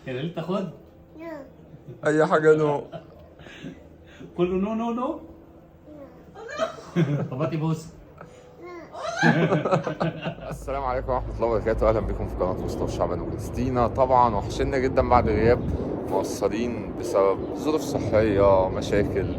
يا ليل تاخد اي حاجه نو. كله نو نو نو. طب هاتي بوس. السلام عليكم ورحمه الله وبركاته، اهلا بكم في قناه مصطفى شعبان وكريستينا. طبعا وحشنا جدا بعد غياب، مقصرين بسبب ظروف صحيه، مشاكل،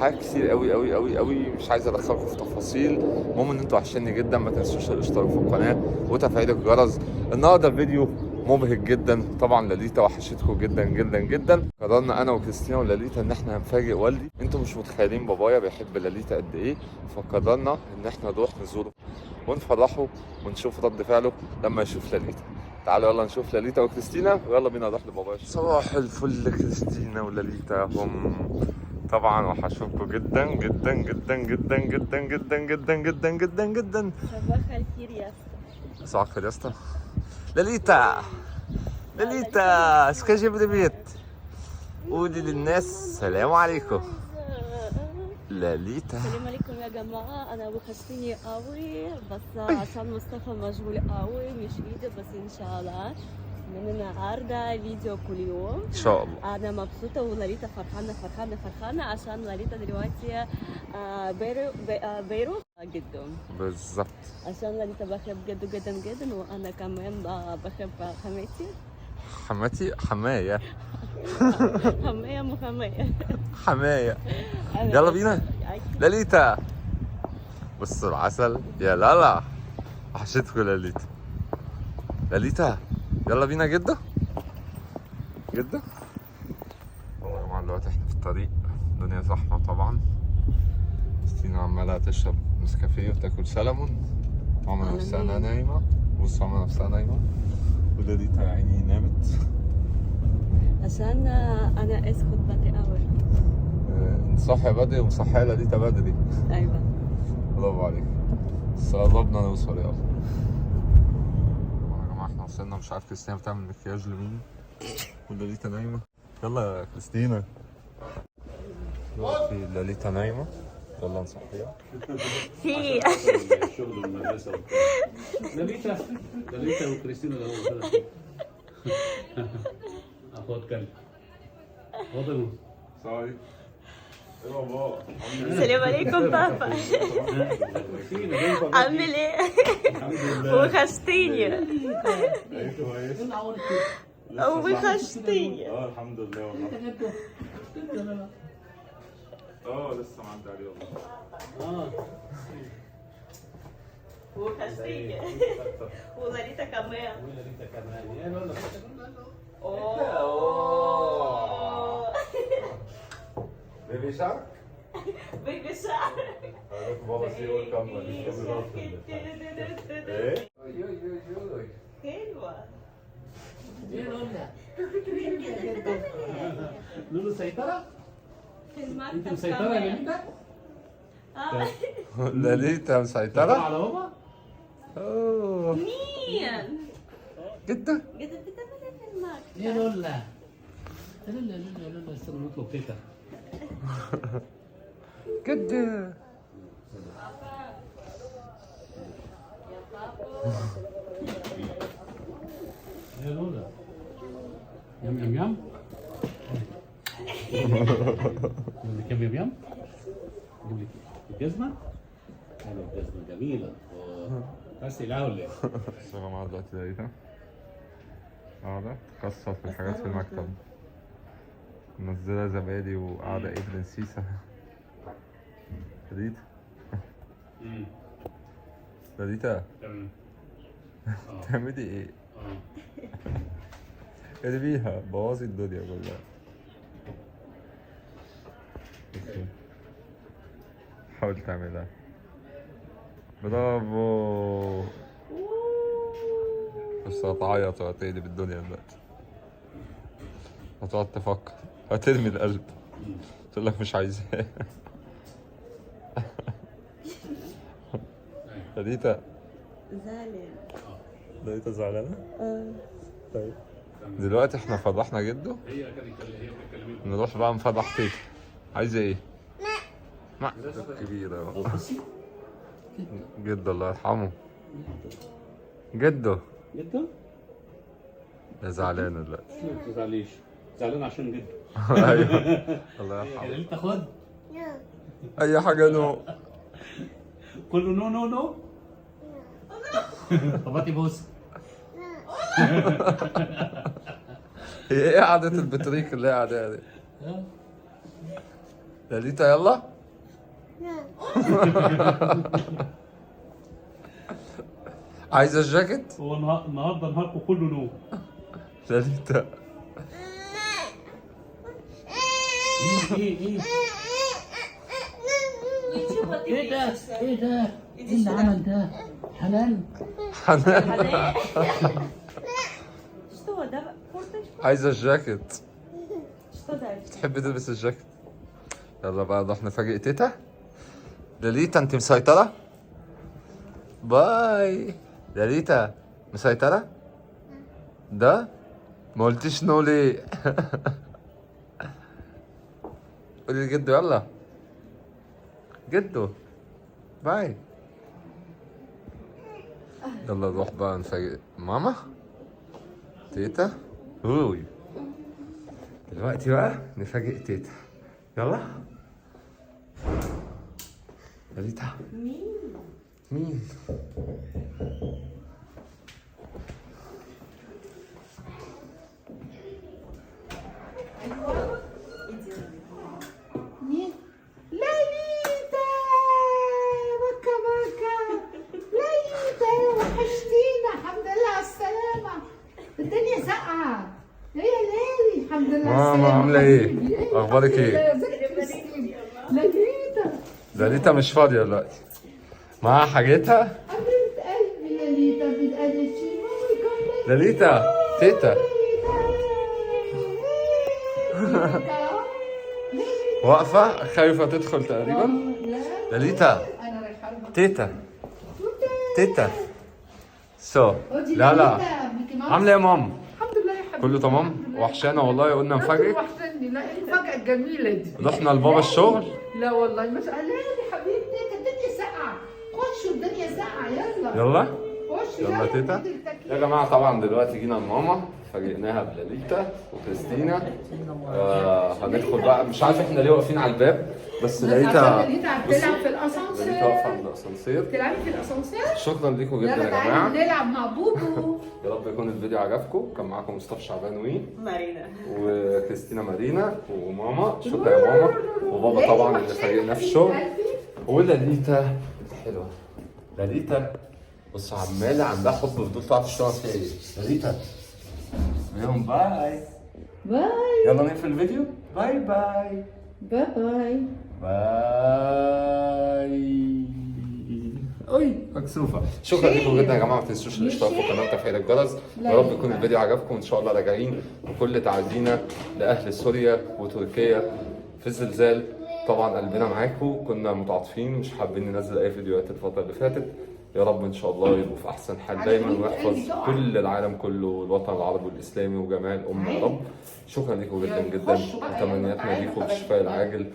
حاجات كتير قوي قوي قوي قوي، مش عايز ادخلكم في تفاصيل. المهم ان انتوا وحشني جدا، ما تنسوش الاشتراك في القناه وتفعيل الجرس. النهارده الفيديو مبهج جدا. طبعا لاليتا وحشتكم جدا جدا جدا. قررنا انا وكريستينا ولاليتا ان احنا هنفاجئ والدي. انتوا مش متخيلين بابايا بيحب لاليتا قد ايه، فقررنا ان احنا نروح نزوره ونفرحه ونشوف رد فعله لما يشوف لاليتا. تعالوا يلا نشوف لاليتا وكريستينا، ويلا بينا نروح لبابايا. صباح الفل كريستينا ولاليتا، هم طبعا وحشوكوا جدا جدا جدا جدا جدا جدا جدا جدا جدا جدا. صباح الخير يا اسطى. صباح الخير يا اسطى. لاليتا لاليتا سكاجي بريفيت، قولي للناس السلام عليكم. لاليتا السلام عليكم يا جماعة، أنا وحشتني قوي بس عشان مصطفى مشغول قوي مش فيديو، بس إن شاء الله من النهاردة فيديو كل يوم ان شاء الله. أنا مبسوطة ولاليتا فرحانة عشان لاليتا دلوقتي بيروت جدا. بالظبط. عشان لاليتا بحب جدا جدا جدا، وأنا كمان بحب حماتي. حماتي حماية. حماية محمية. حماية. يلا بينا لاليتا. بص العسل يا لالا، وحشتكوا لاليتا. لاليتا يلا بينا جدة جدة. والله يا جماعة دلوقتي احنا في الطريق، الدنيا زحمة طبعا. كريستينا عمالة تشرب نسكافيه وتاكل سلمون، عاملة نفسها نايمة. بص عاملة نفسها نايمة، ولاليتا يا عيني نامت عشان أنا اسكت بدري قوي. انت صاحية بدري ومصحية لاليتا بدري. أيوة برافو عليك. بس قربنا نوصل يلا. يا جماعة احنا وصلنا، مش عارف كريستينا بتعمل مكياج لمين ولاليتا نايمة. يلا يا كريستينا. دلوقتي لاليتا نايمة، يلا نصحيها. في شغل المدرسه لاليتا وكريستينا الاول. اخوات كلب وضعوا. سوري. ايه بابا؟ السلام عليكم بابا. عامل ايه؟ وحشتيني. كويس. وحشتيني. الحمد لله والله. لسه معدي عليه والله. وحشتيني. ولاليتا كمان. يا لولا. بيبي شارك. بيبي شعر. بابا سي ويلكم. ايه؟ حلوة. يا لولا. لولو سيطرة؟ في المكتب انت مسيطرة يا لاليتا؟ لاليتا مسيطرة على بابا؟ اوه مين؟ جدا. جدا بتعمل ايه في المكتب؟ يا لولا. لولا استنى نطلب تيتا. جدا. يا لولا. يم يم يم. كم يم يم؟ جيب لك الجزمة؟ حلوة الجزمة جميلة. بس الأولى. بس يا جماعة دلوقتي لقيتها قاعدة تكسر في الحاجات في المكتب، منزلة زبادي وقاعدة ايه برنسيسة. لاليتا لاليتا تمام. تعملي ايه؟ ارميها، بوظي الدنيا كلها. حاول تعملها. برافو. بس هتعيط وهتقلب الدنيا دلوقتي، هتقعد تفكر، هترمي القلب، تقول لك مش عايزاه. لاليتا زعلان. لاليتا زعلانة؟ طيب دلوقتي احنا فرحنا جده، هي بتتكلم. نروح بقى نفرح تيتا. عايزة ايه؟ ما كبيرة جده الله يرحمه. جده جدا؟ زعلانة دلوقتي. ما تزعليش، زعلان عشان جد. ايوه الله يا يرحمه. ليلى تاخد اي حاجة نو. كله نو نو نو. طب هاتي بوس. هي ايه قعدة البطريق اللي هي قاعدة دي؟ لاليتا يلا. عايزة الجاكيت؟ هو النهارده نهاركم كله نو. لاليتا ايه ايه ده؟ ايه ده؟ ايه اللي عمل ده؟ حنان. حنان Что, давай, курточку? عايزة الجاكيت. Что дальше? تحبي تلبس الجاكيت؟ يلا بقى نروح نفاجئ تيتا. لاليتا انت مسيطرة؟ باي. لاليتا مسيطرة؟ ده؟ ما قلتيش نو ليه؟ قولي لجدو يلا. جدو باي. يلا نروح بقى نفاجئ ماما تيتا. اوي دلوقتي بقى نفاجئ تيتا. يلا. لاليتا مين؟ ليليتا بكا بكا. ليليتا وحشتينا، الحمد لله على السلامة. الدنيا ساقعة. يا ليلي الحمد لله على السلامة. ماما عاملة ايه؟ حبيبي. أخبارك ايه؟ ازيك يا كريستين؟ ليليتا لاليتا مش فاضية دلوقتي، معاها حاجتها. حبيبة قلبي ليليتا بتقلشي مامي. لاليتا تيتا واقفة خايفة تدخل تقريبا. لاليتا انا رايحة لها. تيتا تيتا سو لا لا عاملة ايه يا ماما؟ الحمد لله يا حبيبي. كله تمام؟ وحشانا والله قلنا نفاجئك. وحشتني. لا ايه المفاجأة الجميلة دي؟ رحنا لبابا الشغل. لا والله مش قلقان يا حبيبتي، الدنيا ساقعة. خشوا الدنيا ساقعة يلا. يلا خشوا يلا تيتا. يا جماعة طبعا دلوقتي جينا لماما فاجئناها بلاليتا وكريستينا. هندخل بقى، مش عارف احنا ليه واقفين على الباب بس لاليتا لاليتا بصي، بتلعب في لاليتا الاسانسير. واقفة عند الاسانسير. بتلعبي في الاسانسير؟ شكرا لكم جدا يلا يا تعالي جماعة. نلعب مع بوبو. يا رب يكون الفيديو عجبكم. كان معاكم مصطفى شعبان مارينا. وكريستينا مارينا وماما. شكرا يا ماما. وبابا طبعا اللي فاجئنا في الشغل. ولاليتا الحلوه. لاليتا بص عماله عندها حب فضول تعرف الشغل فيها ايه. لاليتا اليوم باي. باي يلا نقفل الفيديو. باي باي باي باي. باي. اي مكسوفه. شكرا لكم جدا يا جماعه. ما تنسوش الاشتراك في القناه وتفعيل الجرس. يا رب يكون الفيديو عجبكم. وان شاء الله راجعين بكل تعزينا لاهل سوريا وتركيا في الزلزال. طبعا قلبنا معاكم، كنا متعاطفين مش حابين ننزل اي فيديوهات الفتره اللي فاتت. يا رب ان شاء الله يبقوا في احسن حال دايما ويحفظ كل العالم كله والوطن العربي والاسلامي وجميع الامه يا رب. شكرا لكم جدا جدا وتمنياتنا ليكم بالشفاء العاجل.